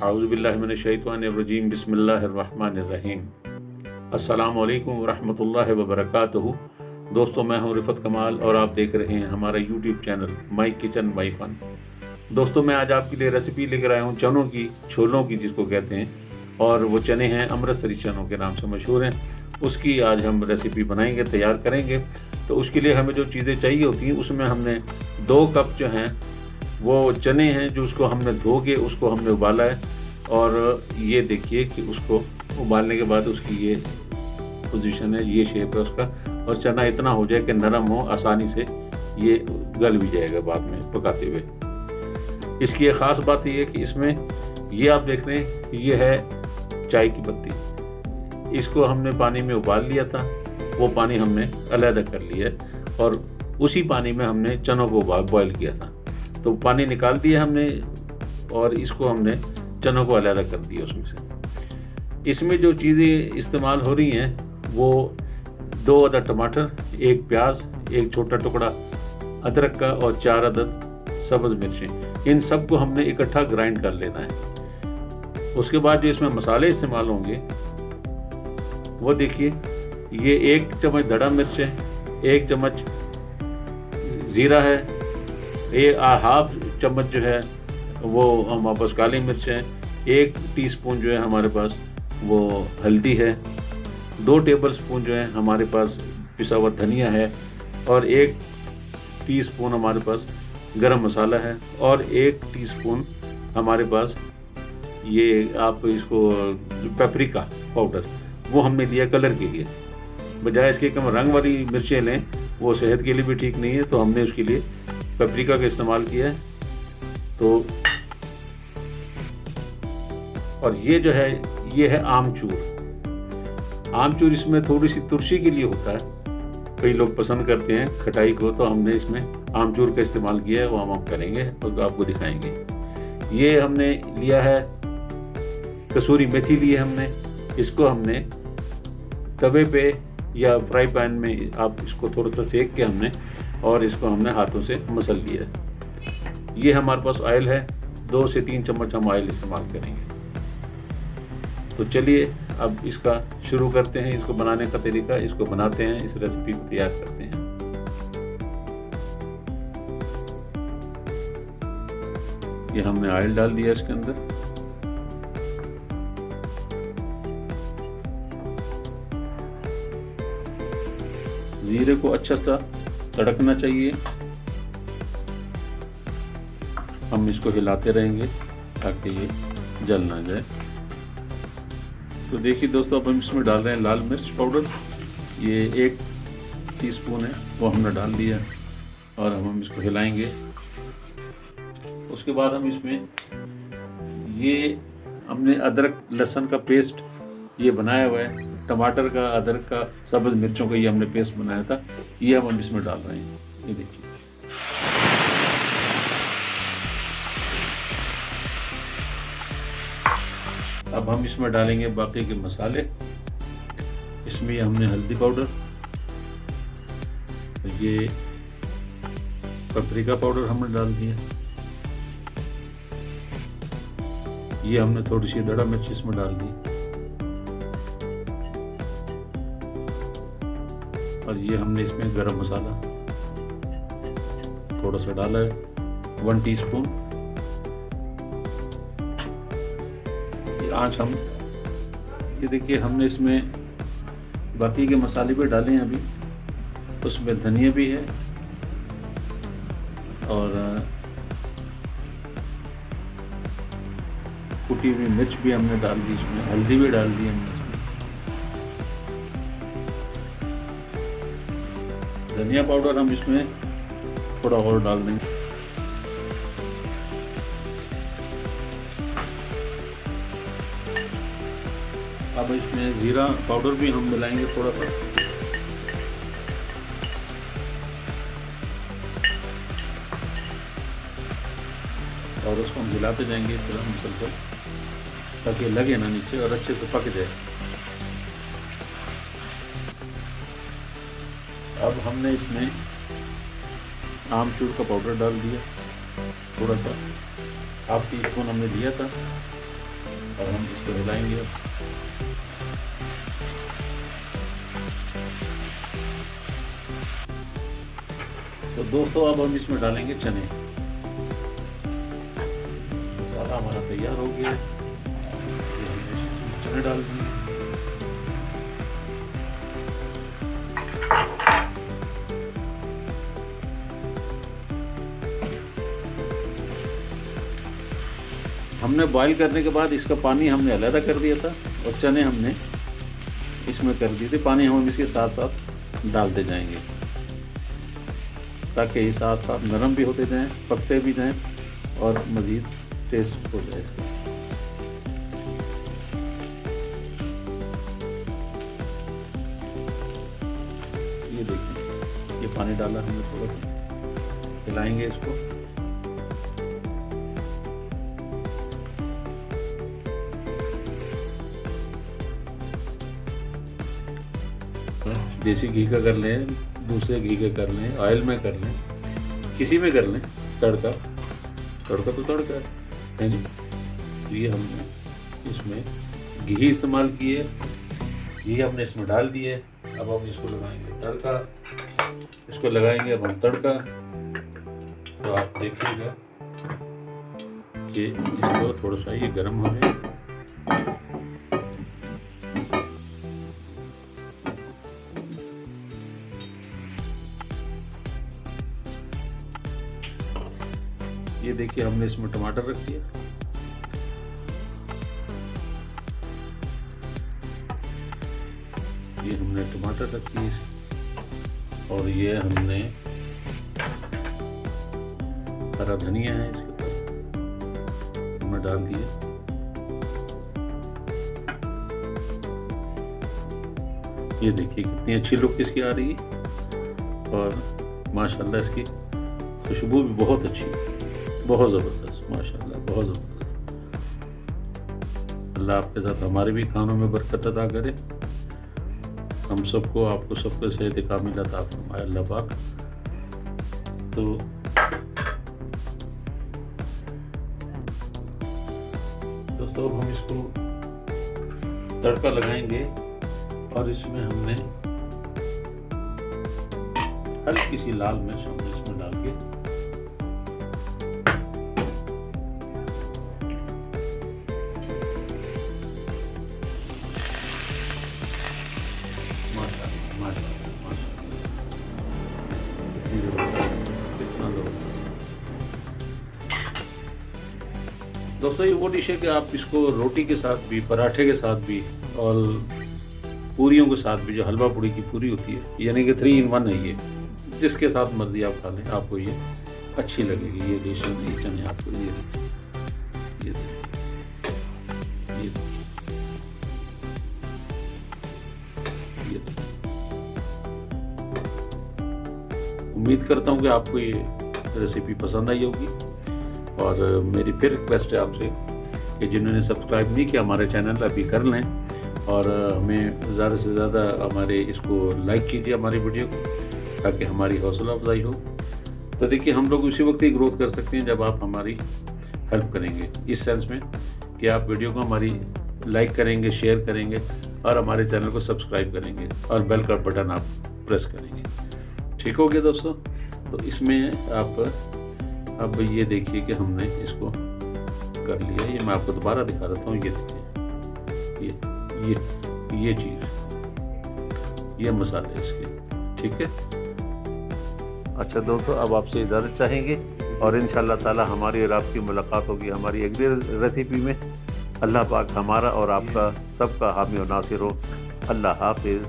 औज़ुबिल्लाहिमिनश्शैतानिर्रजीम बिस्मिल्लाहिर्रहमानिर्रहीम। अस्सलामु अलैकुम वरहमतुल्लाहि वबरकातुहू। दोस्तों, मैं हूं रिफ़त कमाल और आप देख रहे हैं हमारा YouTube channel My Kitchen My Fun. दोस्तों, मैं आज आपके लिए रेसिपी लेकर आया हूं चनों की, छोलों की जिसको कहते हैं, और वो चने हैं अमृतसरी चनों के नाम से मशहूर हैं। उसकी आज हम रेसिपी बनाएंगे, तैयार करेंगे। तो उसके लिए हमें जो चीज़ें चाहिए होती हैं उसमें हमने 2 कप जो हैं वो चने हैं, जो उसको हमने धो के उसको हमने उबाला है। और ये देखिए कि उसको उबालने के बाद उसकी ये पोजीशन है, ये शेप है उसका, और चना इतना हो जाए कि नरम हो, आसानी से ये गल भी जाएगा बाद में पकाते हुए। इसकी एक ख़ास बात ये है कि इसमें ये आप देख रहे हैं, ये है चाय की पत्ती। इसको हमने पानी में उबाल लिया था, वो पानी हमने अलग कर लिया है और उसी पानी में हमने चनों को बॉयल किया था। तो पानी निकाल दिया हमने और इसको हमने चनों को अलग कर दिया उसमें से। इसमें जो चीज़ें इस्तेमाल हो रही हैं वो 2 अदद टमाटर, 1 प्याज, 1 छोटा टुकड़ा अदरक का और 4 अदद सब्ज़ मिर्चें। इन सब को हमने इकट्ठा ग्राइंड कर लेना है। उसके बाद जो इसमें मसाले इस्तेमाल होंगे वो देखिए, ये 1 चम्मच धड़ा मिर्च है, 1 चम्मच ज़ीरा है, हाफ चम्मच जो है वो हमारे पास काली मिर्च है, 1 टीस्पून जो है हमारे पास वो हल्दी है, 2 टेबलस्पून जो है हमारे पास पिसा हुआ धनिया है, और 1 टीस्पून हमारे पास गरम मसाला है, और 1 टीस्पून हमारे पास ये आप इसको पेपरिका पाउडर वो हमने लिया कलर के लिए। बजाय इसके कि हम रंग वाली मिर्चें लें, वो सेहत के लिए भी ठीक नहीं है, तो हमने उसके लिए पेपरिका का इस्तेमाल किया है। तो और ये जो है ये है आमचूर। आमचूर इसमें थोड़ी सी तुलसी के लिए होता है, कई लोग पसंद करते हैं खटाई को, तो हमने इसमें आमचूर का इस्तेमाल किया है, वो हम करेंगे और आपको दिखाएंगे। ये हमने लिया है कसूरी मेथी ली है हमने, इसको हमने तवे पे या फ्राई पैन में आप इसको थोड़ा सा सेक के हमने, और इसको हमने हाथों से मसल लिया है। ये हमारे पास ऑयल है, 2 से 3 चम्मच हम ऑयल इस्तेमाल करेंगे। तो चलिए अब इसका शुरू करते हैं, इसको बनाने का तरीका, इसको बनाते हैं, इस रेसिपी को तैयार करते हैं। ये हमने ऑयल डाल दिया इसके अंदर। जीरे को अच्छा सा तड़कना चाहिए, हम इसको हिलाते रहेंगे ताकि ये जल ना जाए। तो देखिए दोस्तों, अब हम इसमें डाल रहे हैं लाल मिर्च पाउडर। ये 1 टीस्पून है, वो हमने डाल दिया और हम इसको हिलाएंगे। उसके बाद हम इसमें ये हमने अदरक लहसुन का पेस्ट ये बनाया हुआ है, टमाटर का, अदरक का, सब्ज़ मिर्चों का ये हमने पेस्ट बनाया था, ये हम इसमें डाल रहे हैं। ये देखिए, अब हम इसमें डालेंगे बाकी के मसाले। इसमें हमने हल्दी पाउडर, ये पेपरिका पाउडर हमने डाल दिया, ये हमने थोड़ी सी धड़ा मिर्च इसमें डाल दी, और ये हमने इसमें गरम मसाला थोड़ा सा डाला है, 1 टीस्पून। ये आंच हम ये देखिए, हमने इसमें बाकी के मसाले भी डाले हैं अभी। उसमें धनिया भी है और कुटी हुई मिर्च भी हमने डाल दी, इसमें हल्दी भी डाल दी हमने। धनिया पाउडर हम इसमें थोड़ा और डाल देंगे। अब इसमें जीरा पाउडर भी हम मिलाएंगे थोड़ा सा, और उसको हम हिलाते जाएंगे इस तरह मुसलसल, ताकि लगे ना नीचे और अच्छे से पक जाए। अब हमने इसमें आमचूर का पाउडर डाल दिया, थोड़ा सा हाफ टी स्पून हमने दिया था, और हम इसको हिलाएंगे। तो दोस्तों अब हम इसमें डालेंगे चने। मसाला हमारा तैयार हो गया है, ये हमने चने डाल दिए। हमने बॉईल करने के बाद इसका पानी हमने अलग कर दिया था और चने हमने इसमें कर दिए थे। पानी हम इसके साथ साथ डालते जाएंगे ताकि ये साथ साथ नरम भी होते जाएं, पकते भी जाएं और मज़ीद टेस्ट हो जाए इसका। ये देखिए, ये पानी डाला हमने, थोड़ा सा हिलाएंगे इसको। देसी घी का कर लें, दूसरे घी का कर लें, ऑयल में कर लें, किसी में कर लें। तड़का तो तड़का है जी। तो ये हमने इसमें घी इस्तेमाल किए, घी हमने इसमें डाल दिए। अब हम इसको लगाएंगे तड़का, इसको लगाएंगे अब हम तड़का। तो आप देखिएगा कि इसको थोड़ा सा ये गर्म हो जाए। ये देखिए, हमने इसमें टमाटर रख दिया। ये हमने टमाटर रख दिए और ये हमने हरा धनिया है इसके ऊपर हमने डाल दिया। ये देखिए कितनी अच्छी लुक इसकी आ रही है और माशाल्लाह इसकी खुशबू भी बहुत अच्छी है, बहुत ज़बरदस्त, माशाल्लाह बहुत ज़बरदस्त। अल्लाह आपके साथ हमारे भी खानों में बरकत अता करे। हम सबको, आपको सबको सेहत कामिल अता फरमाए अल्लाह पाक। तो दोस्तों हम इसको तड़का लगाएंगे और इसमें हमने हल्की सी लाल मिर्च हमने इसमें डाल के दोस्तों ये वो डिश है कि आप इसको रोटी के साथ भी, पराठे के साथ भी और पूरियों के साथ भी, जो हलवा पूड़ी की पूरी होती है, यानी कि 3 in 1 है ये। जिसके साथ मर्जी आप खा लें, आपको ये अच्छी लगेगी। ये डिश ये चने आपको ये उम्मीद करता हूँ कि आपको ये रेसिपी पसंद आई होगी। और मेरी फिर रिक्वेस्ट है आपसे कि जिन्होंने सब्सक्राइब नहीं किया हमारे चैनल, अभी कर लें और हमें ज़्यादा से ज़्यादा हमारे इसको लाइक कीजिए, हमारी वीडियो को, ताकि हमारी हौसला अफजाई हो। तो देखिए, हम लोग उसी वक्त ही ग्रोथ कर सकते हैं जब आप हमारी हेल्प करेंगे, इस सेंस में कि आप वीडियो को हमारी लाइक करेंगे, शेयर करेंगे और हमारे चैनल को सब्सक्राइब करेंगे और बेल का बटन आप प्रेस करेंगे। ठीक हो गया दोस्तों? तो इसमें आप अब ये देखिए कि हमने इसको कर लिया। ये मैं आपको दोबारा दिखा देता हूँ। ये देखिए, ये चीज़, ये मसाले इसके, ठीक है। अच्छा दोस्तों, अब आपसे इजाज़त चाहेंगे और इंशाअल्लाह ताला हमारी और आपकी मुलाकात होगी हमारी एक रेसिपी में। अल्लाह पाक हमारा और आपका सबका हामी और नासिर हो। अल्लाह हाफिज़।